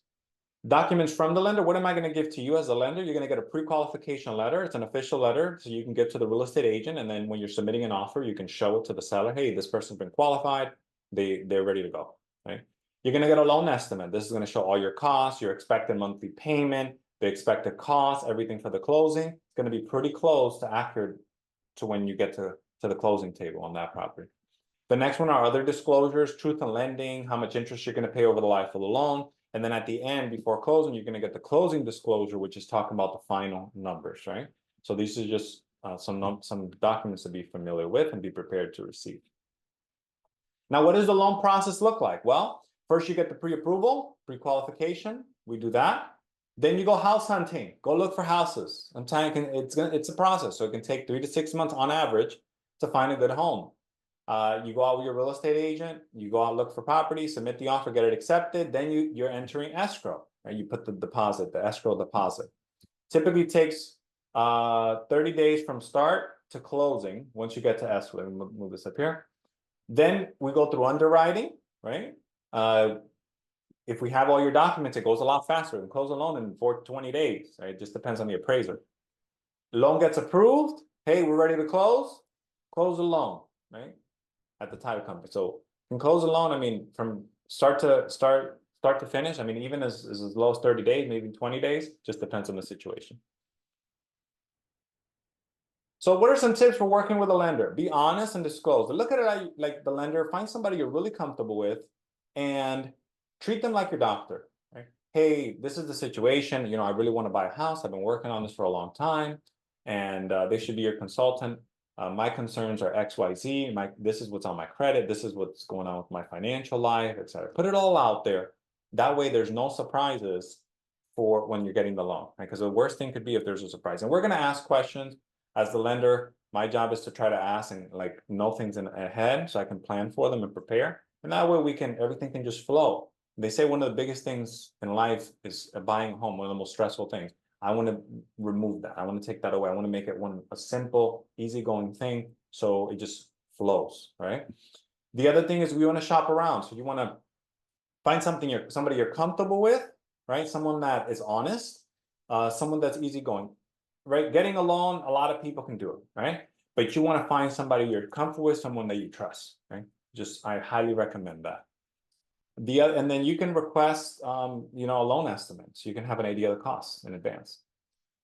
S1: Documents from the lender. What am I going to give to you as a lender? You're going to get a pre-qualification letter. It's an official letter, so you can give to the real estate agent. And then when you're submitting an offer, you can show it to the seller. Hey, this person's been qualified. They're ready to go. Right? You're going to get a loan estimate. This is going to show all your costs, your expected monthly payment, the expected cost, everything for the closing. It's going to be pretty close to accurate to when you get to the closing table on that property. The next one are other disclosures, truth in lending, how much interest you're going to pay over the life of the loan. And then at the end, before closing, you're going to get the closing disclosure, which is talking about the final numbers, right? So these are just some documents to be familiar with and be prepared to receive. Now, what does the loan process look like? Well, first you get the pre-approval, pre-qualification. We do that. Then you go house hunting. Go look for houses. I'm telling you, it's a process. So it can take 3 to 6 months on average to find a good home. You go out with your real estate agent, you go out, look for property, submit the offer, get it accepted, then you're entering escrow, right? You put the deposit, the escrow deposit. Typically takes 30 days from start to closing once you get to escrow. Let me move this up here. Then we go through underwriting, right? If we have all your documents, it goes a lot faster. We can close a loan in 20 days, right? It just depends on the appraiser. The loan gets approved. Hey, we're ready to close the loan, right? At the title company. So you can close a loan, I mean, from start to finish, I mean, even as low as 30 days, maybe 20 days, just depends on the situation. So what are some tips for working with a lender? Be honest and disclose. Look at it like the lender, find somebody you're really comfortable with and treat them like your doctor, right? Hey, this is the situation, you know, I really want to buy a house. I've been working on this for a long time and they should be your consultant. My concerns are X, Y, Z. This is what's on my credit. This is what's going on with my financial life, etc. Put it all out there. That way, there's no surprises for when you're getting the loan, right? Because the worst thing could be if there's a surprise. And we're going to ask questions as the lender. My job is to try to ask and like know things ahead so I can plan for them and prepare. And that way, everything can just flow. They say one of the biggest things in life is buying a home. One of the most stressful things. I want to remove that. I want to take that away. I want to make it a simple, easygoing thing so it just flows, right? The other thing is we want to shop around. So you want to find somebody you're comfortable with, right? Someone that is honest, someone that's easygoing, right? Getting a loan, a lot of people can do it, right? But you want to find somebody you're comfortable with, someone that you trust, right? I highly recommend that. And then you can request, you know, a loan estimate. So you can have an idea of the costs in advance.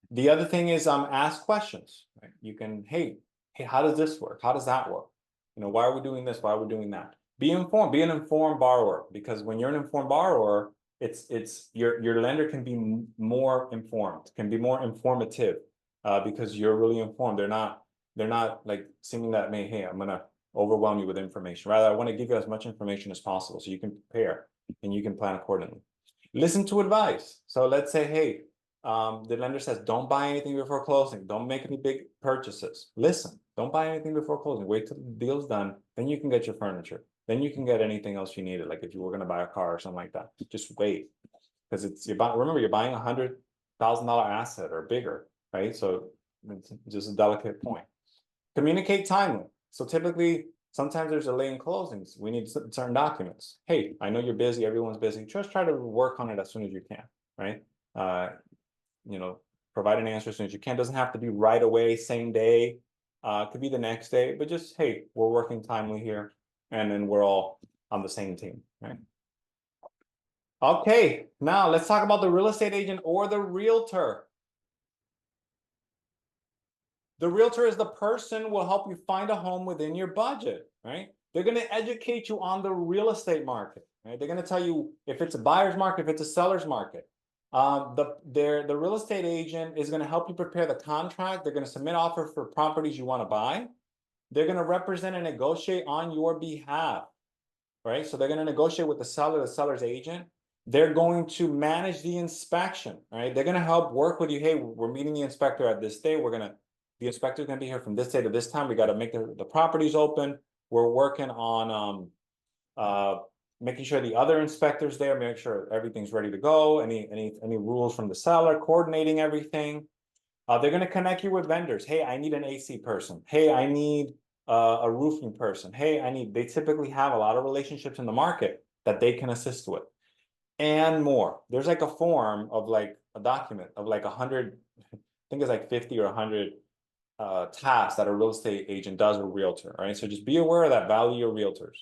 S1: The other thing is ask questions. Right? You can, hey, how does this work? How does that work? You know, why are we doing this? Why are we doing that? Be informed. Be an informed borrower, because when you're an informed borrower, it's your lender can be more informed, can be more informative, because you're really informed. They're not like seeming that hey, I'm gonna overwhelm you with information. Rather, I want to give you as much information as possible so you can prepare and you can plan accordingly. Listen to advice. So let's say, hey, the lender says, don't buy anything before closing. Don't make any big purchases. Listen, don't buy anything before closing. Wait till the deal's done. Then you can get your furniture. Then you can get anything else you needed. Like if you were going to buy a car or something like that, just wait. Because remember, you're buying $100,000 asset or bigger, right? So it's just a delicate point. Communicate timely. So typically, sometimes there's a delay in closings. We need certain documents. Hey, I know you're busy. Everyone's busy. Just try to work on it as soon as you can, right? You know, provide an answer as soon as you can. Doesn't have to be right away, same day. Could be the next day, but just, hey, we're working timely here. And then we're all on the same team, right? Okay, now let's talk about the real estate agent or the realtor. The realtor is the person who will help you find a home within your budget, right? They're going to educate you on the real estate market, right? They're going to tell you if it's a buyer's market, if it's a seller's market. The real estate agent is going to help you prepare the contract. They're going to submit offers for properties you want to buy. They're going to represent and negotiate on your behalf, right? So they're going to negotiate with the seller's agent. They're going to manage the inspection, right? They're going to help work with you. Hey, we're meeting the inspector at this day. The inspector's going to be here from this day to this time. We got to make the properties open. We're working on making sure the other inspector's there, make sure everything's ready to go. Any rules from the seller, coordinating everything. They're going to connect you with vendors. Hey, I need an AC person. Hey, I need a roofing person. Hey, they typically have a lot of relationships in the market that they can assist with and more. There's like a form of like a document of like 100, I think it's like 50 or 100 tasks that a real estate agent does with a realtor, right? So just be aware of that. Value your realtors.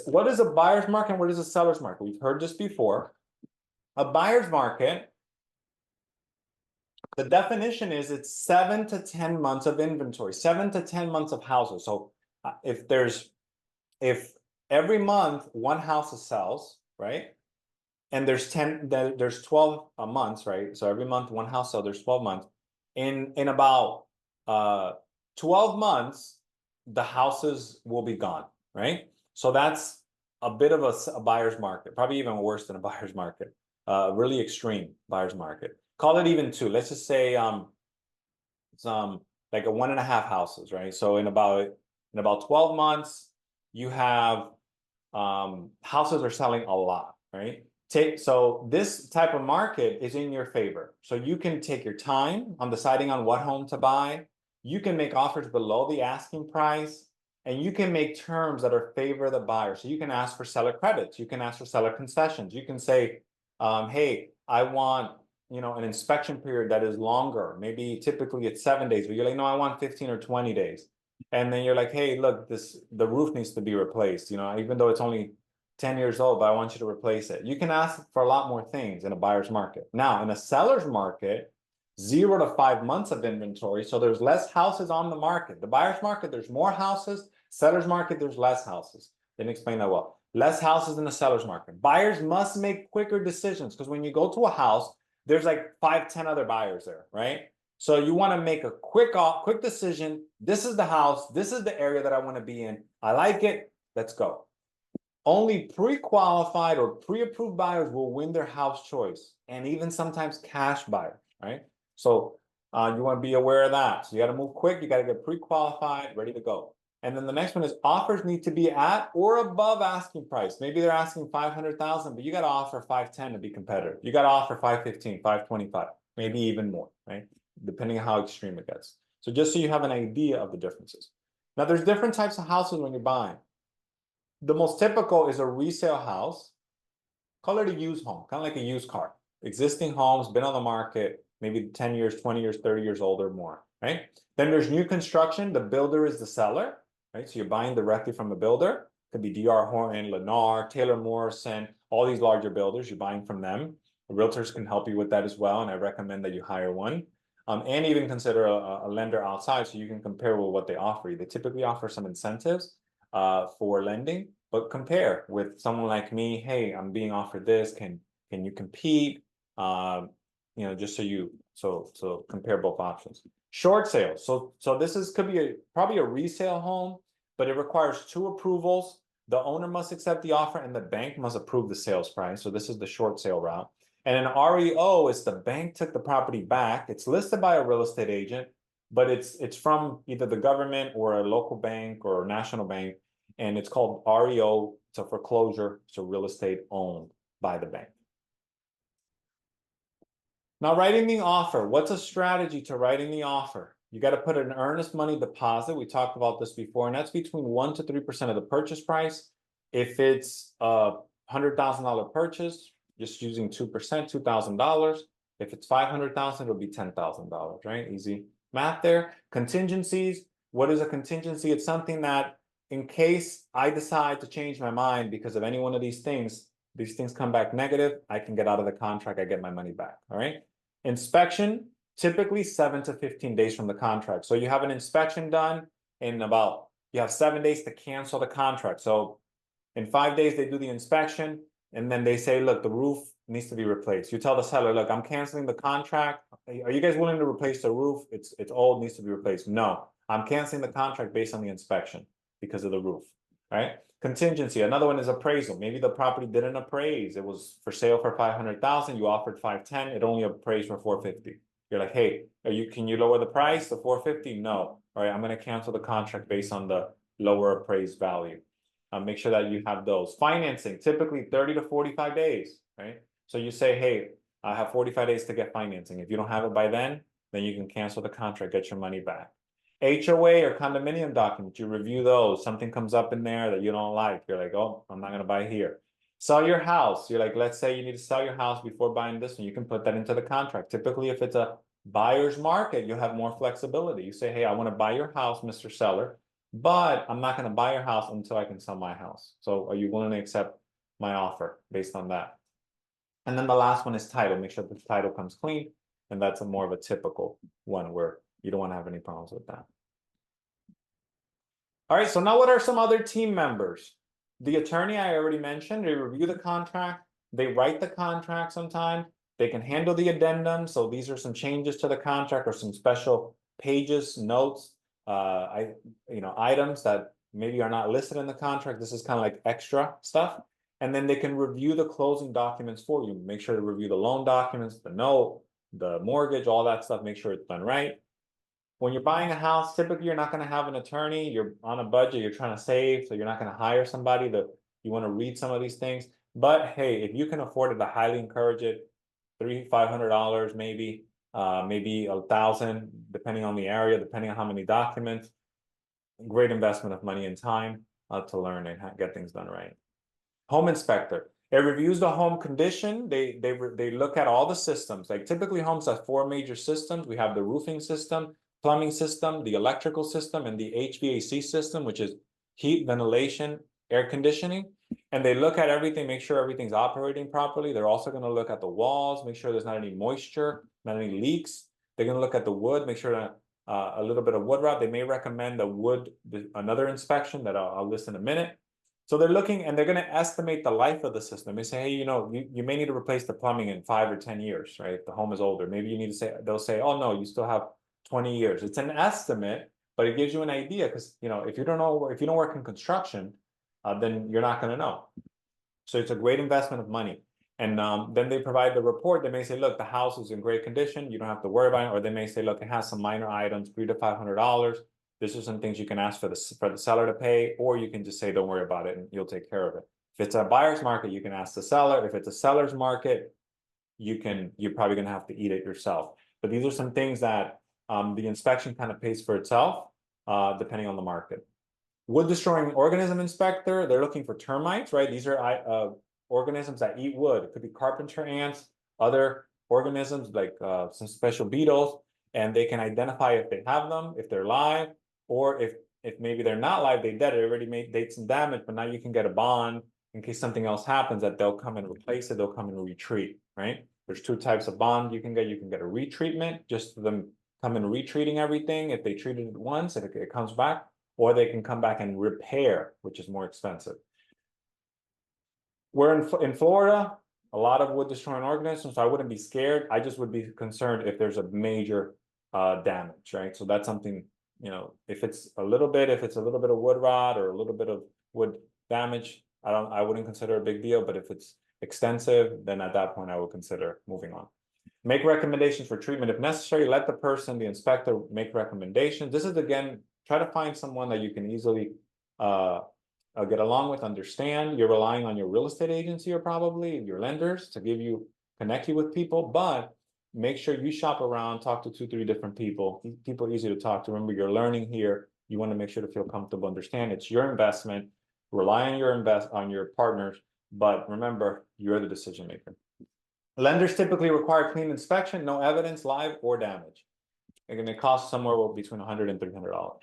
S1: What is a buyer's market and what is a seller's market? We've heard this before. A buyer's market, the definition is it's 7 to 10 months of inventory, 7 to 10 months of houses. So if every month one house sells, right? And there's 12 months, right? So every month one house sells, there's 12 months. In about 12 months, the houses will be gone, right? So that's a bit of a buyer's market, probably even worse than a buyer's market, really extreme buyer's market. Call it even two. Let's just say some like a 1.5 houses, right? So in about 12 months, you have houses are selling a lot, right? So this type of market is in your favor. So you can take your time on deciding on what home to buy. You can make offers below the asking price, and you can make terms that are favor the buyer. So you can ask for seller credits. You can ask for seller concessions. You can say, hey, I want an inspection period that is longer. Maybe typically it's 7 days, but you're like, no, I want 15 or 20 days. And then you're like, hey, look, the roof needs to be replaced, even though it's only 10 years old, but I want you to replace it. You can ask for a lot more things in a buyer's market. Now, in a seller's market, 0 to 5 months of inventory. So there's less houses on the market. The buyer's market, there's more houses. Seller's market, there's less houses. Didn't explain that well. Less houses in the seller's market. Buyers must make quicker decisions because when you go to a house, there's like 5, 10 other buyers there, right? So you want to make a quick decision. This is the house. This is the area that I want to be in. I like it. Let's go. Only pre-qualified or pre-approved buyers will win their house choice, and even sometimes cash buyers, right? So you want to be aware of that. So you got to move quick. You got to get pre-qualified, ready to go. And then the next one is offers need to be at or above asking price. Maybe they're asking 500,000, but you got to offer 510 to be competitive. You got to offer 515, 525, maybe even more, right? Depending on how extreme it gets. So just so you have an idea of the differences. Now there's different types of houses when you're buying. The most typical is a resale house. Call it a used home, kind of like a used car. Existing homes, been on the market, maybe 10 years, 20 years, 30 years old or more, right? Then there's new construction. The builder is the seller, right? So you're buying directly from the builder. Could be D.R. Horton, Lennar, Taylor Morrison, all these larger builders. You're buying from them. Realtors can help you with that as well, and I recommend that you hire one. And even consider a lender outside so you can compare with what they offer you. They typically offer some incentives for lending, but compare with someone like me. Hey, I'm being offered this. Can you compete? Just so compare both options. Short sales. So this could be probably a resale home, but it requires 2 approvals. The owner must accept the offer and the bank must approve the sales price. So this is the short sale route. And an REO is the bank took the property back. It's listed by a real estate agent, but it's from either the government or a local bank or a national bank. And it's called REO. It's a foreclosure. It's a real estate owned by the bank. Now, writing the offer. What's a strategy to writing the offer? You got to put an earnest money deposit. We talked about this before, and that's between 1 to 3% of the purchase price. If it's a $100,000 purchase, just using 2%, $2,000. If it's $500,000, it'll be $10,000, right? Easy math there. Contingencies. What is a contingency? It's something that in case I decide to change my mind because of any one of these things come back negative, I can get out of the contract, I get my money back, all right? Inspection, typically 7 to 15 days from the contract. So you have an inspection done you have 7 days to cancel the contract. So in 5 days, they do the inspection, and then they say, look, the roof needs to be replaced. You tell the seller, look, I'm canceling the contract. Are you guys willing to replace the roof? It's old, needs to be replaced. No, I'm canceling the contract based on the inspection because of the roof, right? Contingency, another one is appraisal. Maybe the property didn't appraise. It was for sale for 500,000. You offered 510. It only appraised for 450. You're like, hey, can you lower the price to 450? No. All right, I'm going to cancel the contract based on the lower appraised value. Make sure that you have those. Financing, typically 30 to 45 days, right? So you say, hey, I have 45 days to get financing. If you don't have it by then you can cancel the contract, get your money back. HOA or condominium documents, you review those. Something comes up in there that you don't like. You're like, oh, I'm not going to buy here. Sell your house. You're like, let's say you need to sell your house before buying this one. You can put that into the contract. Typically, if it's a buyer's market, you have more flexibility. You say, hey, I want to buy your house, Mr. Seller, but I'm not going to buy your house until I can sell my house. So are you willing to accept my offer based on that? And then the last one is title. Make sure the title comes clean. And that's more of a typical one where you don't want to have any problems with that. All right, so now what are some other team members? The attorney I already mentioned, they review the contract, they write the contract sometimes, they can handle the addendum. So these are some changes to the contract or some special pages, notes, items that maybe are not listed in the contract. This is kind of like extra stuff. And then they can review the closing documents for you. Make sure to review the loan documents, the note, the mortgage, all that stuff, make sure it's done right. When you're buying a house, typically you're not going to have an attorney. You're on a budget, you're trying to save, so you're not going to hire somebody that you want to read some of these things. But hey, if you can afford it, I highly encourage it. $300-500 maybe, maybe 1,000, depending on the area, depending on how many documents. Great investment of money and time to learn and get things done right. Home inspector. It reviews the home condition. They look at all the systems. Like typically homes have 4 major systems. We have the roofing system, plumbing system, the electrical system, and the HVAC system, which is heat, ventilation, air conditioning. And they look at everything, make sure everything's operating properly. They're also going to look at the walls, make sure there's not any moisture, not any leaks. They're going to look at the wood, make sure that a little bit of wood rot. They may recommend another inspection that I'll list in a minute. So they're looking and they're going to estimate the life of the system. They say, hey, you may need to replace the plumbing in 5 or 10 years, right? If the home is older, maybe you need to say, they'll say, oh no, you still have 20 years. It's an estimate, but it gives you an idea because, if you don't work in construction, then you're not going to know. So it's a great investment of money. And then they provide the report. They may say, look, the house is in great condition. You don't have to worry about it. Or they may say, look, it has some minor items, $300 to $500. This is some things you can ask for the seller to pay, or you can just say, don't worry about it and you'll take care of it. If it's a buyer's market, you can ask the seller. If it's a seller's market, you're probably going to have to eat it yourself. But these are some things that the inspection kind of pays for itself, depending on the market. Wood destroying organism inspector, they're looking for termites, right? These are organisms that eat wood. It could be carpenter ants, other organisms like some special beetles, and they can identify if they have them, if they're live, or if maybe they're not live, they dead, it already did some damage, but now you can get a bond in case something else happens that they'll come and replace it, they'll come and retreat, right? There's 2 types of bond you can get. You can get a retreatment, just them come and retreating everything. If they treated it once, if it comes back, or they can come back and repair, which is more expensive. We're in Florida, a lot of wood destroying organisms, so I wouldn't be scared. I just would be concerned if there's a major damage, right? So that's something, if it's a little bit of wood rot or a little bit of wood damage, I wouldn't consider a big deal. But if it's extensive, then at that point I would consider moving on. Make recommendations for treatment if necessary. Let the inspector make recommendations. This is, again, try to find someone that you can easily get along with, understand. You're relying on your real estate agency or probably your lenders to connect you with people, but make sure you shop around, talk to 2-3 different people. People are easy to talk to. Remember, you're learning here. You want to make sure to feel comfortable, understand it's your investment. Rely on your partners, but remember, you're the decision maker. Lenders typically require clean inspection, no evidence, live or damage. And it costs somewhere between $100 and $300.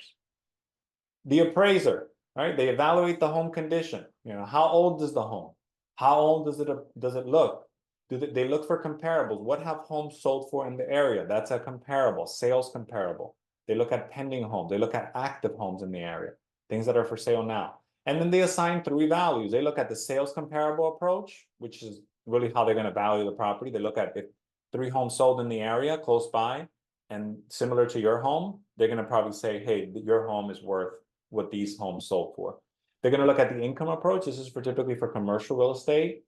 S1: The appraiser, right? They evaluate the home condition. How old is the home? How old does it look? They look for comparables? What have homes sold for in the area? That's a comparable, sales comparable. They look at pending homes. They look at active homes in the area, things that are for sale now. And then they assign 3 values. They look at the sales comparable approach, which is really how they're going to value the property. They look at if 3 homes sold in the area close by and similar to your home, they're going to probably say, hey, your home is worth what these homes sold for. They're going to look at the income approach. This is for typically for commercial real estate,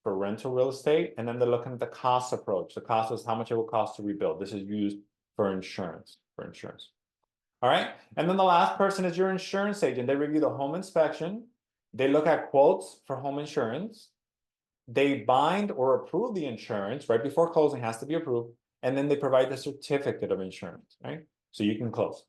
S1: for rental real estate, and then they're looking at the cost approach. The cost is how much it will cost to rebuild. This is used for insurance, All right. And then the last person is your insurance agent. They review the home inspection. They look at quotes for home insurance. They bind or approve the insurance right before closing, has to be approved. And then they provide the certificate of insurance, right? So you can close.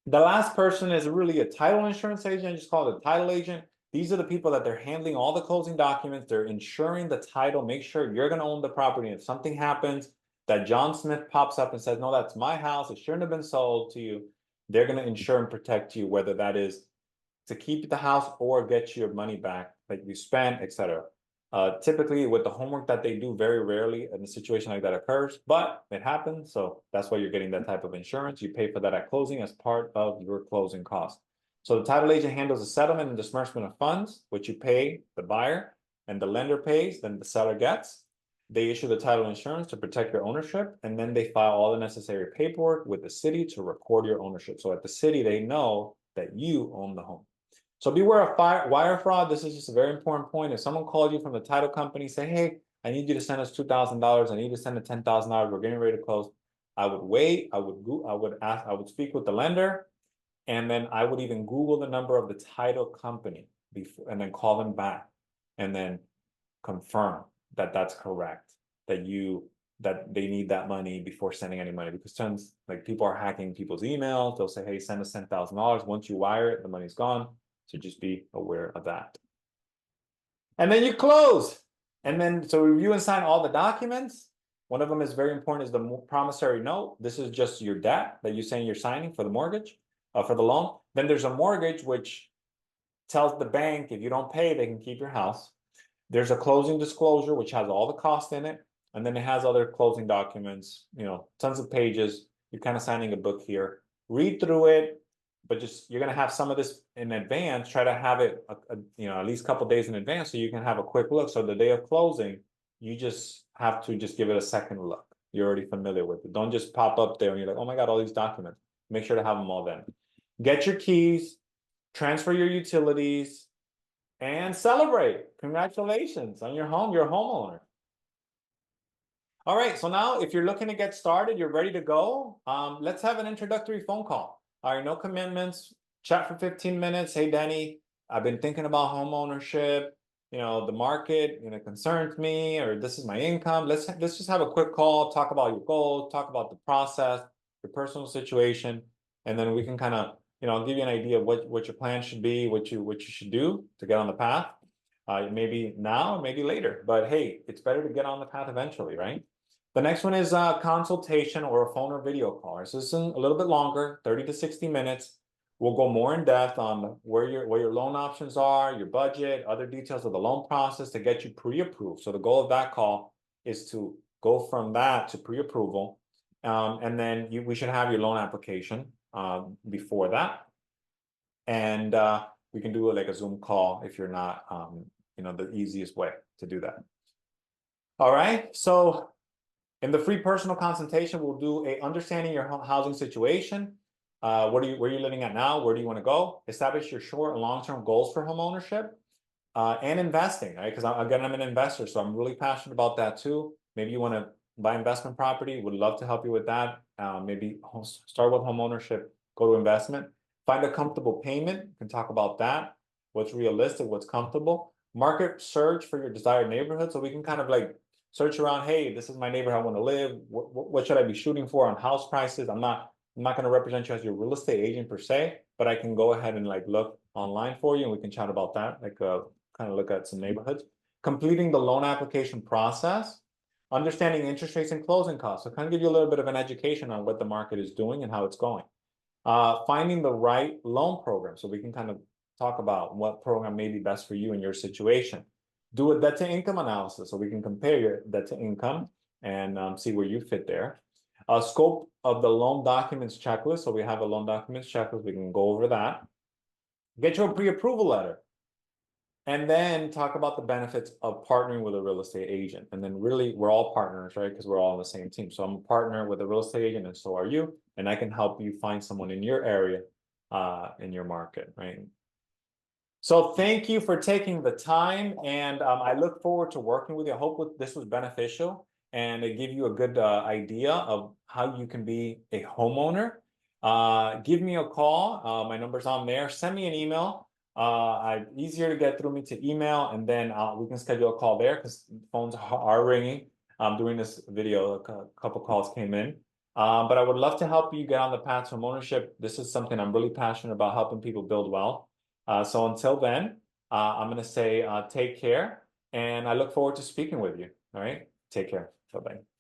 S1: The last person is really a title insurance agent. I just call it a title agent. These are the people that they're handling all the closing documents. They're insuring the title, make sure you're going to own the property. If something happens that John Smith pops up and says, no, that's my house, it shouldn't have been sold to you, they're going to insure and protect you, whether that is to keep the house or get your money back that you spent, etc. Typically, with the homework that they do, very rarely in a situation like that occurs, but it happens. So that's why you're getting that type of insurance. You pay for that at closing as part of your closing cost. So the title agent handles the settlement and disbursement of funds, which you pay the buyer, and the lender pays, then the seller gets. They issue the title insurance to protect your ownership, and then they file all the necessary paperwork with the city to record your ownership. So at the city, they know that you own the home. So beware of wire fraud. This is just a very important point. If someone calls you from the title company, say, hey, I need you to send us $2,000. I need to send a $10,000. We're getting ready to close. I would wait. I would speak with the lender, and then I would even Google the number of the title company before, and then call them back, and then confirm that that's correct, that they need that money before sending any money, because tons like people are hacking people's emails. They'll say, hey, send us $10,000. Once you wire it, the money's gone. So just be aware of that. And then you close. And then, so review and sign all the documents. One of them is very important, is the promissory note. This is just your debt that you're saying you're signing for the mortgage, for the loan. Then there's a mortgage, which tells the bank if you don't pay, they can keep your house. There's a closing disclosure, which has all the costs in it. And then it has other closing documents, tons of pages. You're kind of signing a book here. Read through it, but just you're going to have some of this in advance. Try to have it, at least a couple days in advance, so you can have a quick look. So the day of closing, you just have to just give it a second look. You're already familiar with it. Don't just pop up there and you're like, oh my God, all these documents. Make sure to have them all then. Get your keys, transfer your utilities, and celebrate. Congratulations on your home. You're a homeowner. All right, so now if you're looking to get started, you're ready to go. Let's have an introductory phone call. All right, no commitments. Chat for 15 minutes. Hey, Denny, I've been thinking about home ownership. The market, concerns me, or this is my income. Let's just have a quick call, talk about your goals, talk about the process, your personal situation, and then we can kind of, give you an idea of what your plan should be, what you should do to get on the path. Maybe now, maybe later, but hey, it's better to get on the path eventually, right? The next one is a consultation or a phone or video call. So this is a little bit longer, 30 to 60 minutes. We'll go more in depth on where your loan options are, your budget, other details of the loan process to get you pre-approved. So the goal of that call is to go from that to pre-approval. And then we should have your loan application before that. And we can do like a Zoom call if you're not, the easiest way to do that. All right, so in the free personal consultation, we'll do a understanding your housing situation. Where are you living at now? Where do you want to go? Establish your short and long-term goals for home ownership and investing, right? Because I'm an investor, so I'm really passionate about that too. Maybe you want to buy investment property. Would love to help you with that. Maybe start with home ownership, go to investment. Find a comfortable payment. We can talk about that. What's realistic, what's comfortable. Market search for your desired neighborhood. So we can kind of like search around, hey, this is my neighborhood I want to live. What should I be shooting for on house prices? I'm not going to represent you as your real estate agent per se, but I can go ahead and like look online for you and we can chat about that, like kind of look at some neighborhoods. Completing the loan application process, understanding interest rates and closing costs. So kind of give you a little bit of an education on what the market is doing and how it's going. Finding the right loan program. So we can kind of talk about what program may be best for you in your situation. Do a debt to income analysis so we can compare your debt to income and see where you fit there. Scope of the loan documents checklist. So we have a loan documents checklist. We can go over that. Get your pre-approval letter. And then talk about the benefits of partnering with a real estate agent. And then really, we're all partners, right? Because we're all on the same team. So I'm a partner with a real estate agent and so are you. And I can help you find someone in your area, in your market, right? So thank you for taking the time, and I look forward to working with you. I hope this was beneficial and it give you a good idea of how you can be a homeowner. Give me a call. My number's on there. Send me an email. Easier to get through me to email, and then we can schedule a call there because phones are ringing. During this video, a couple calls came in. But I would love to help you get on the path to homeownership. This is something I'm really passionate about, helping people build wealth. So until then, I'm going to say take care, and I look forward to speaking with you. All right, take care. Bye-bye.